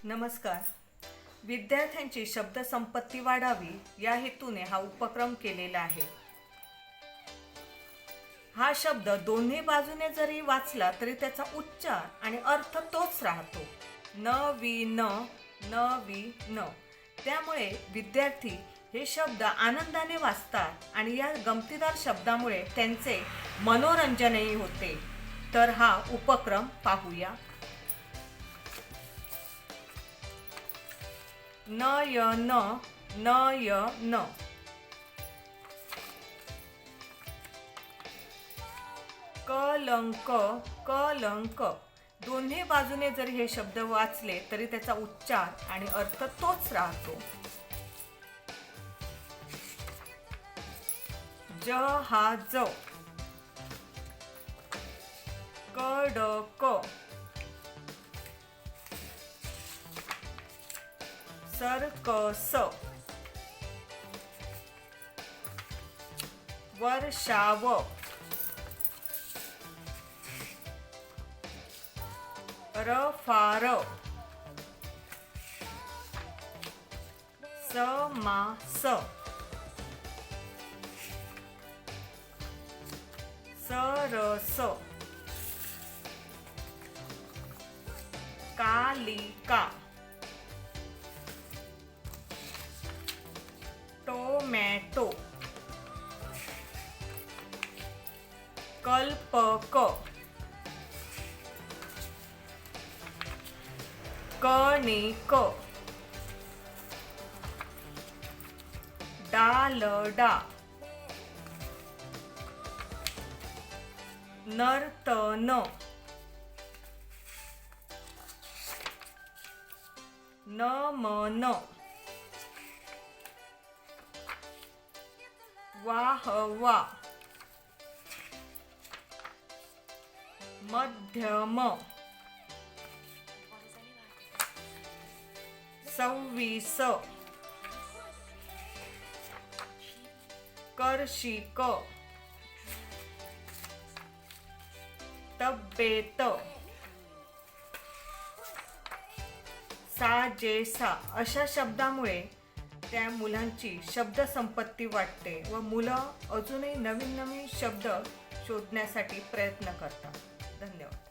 नमस्कार. विद्यार्थ्यांची शब्दसंपत्ती वाढावी या हेतूने हा उपक्रम केलेला आहे. हा शब्द दोन्ही बाजूने जरी वाचला तरी त्याचा उच्चार आणि अर्थ तोच राहतो. नवीन, नवीन. त्यामुळे विद्यार्थी हे शब्द आनंदाने वाचतात आणि या गमतीदार शब्दामुळे त्यांचे मनोरंजनही होते. तर हा उपक्रम पाहूया. नयन, नयन. कलंक, कलंक. दोन्ही बाजूने जरी हे शब्द वाचले तरी त्याचा उच्चार आणि अर्थ तोच राहतो. जहाज, कडक. सर्कस, वर्षाव. रफार, समास. सरस, कालिका. टोमॅटो, कल्पक. कणिक, डालडा. नर्तन, नमन. वाहवा, मध्यम. सव्वीस, कर्षिक. तब्येत, साजेसा. अशा शब्दामुळे त्या मुलांची शब्दसंपत्ती वाढते व मुलं अजूनही नवीन नवीन शब्द शोधण्यासाठी प्रयत्न करतात. धन्यवाद.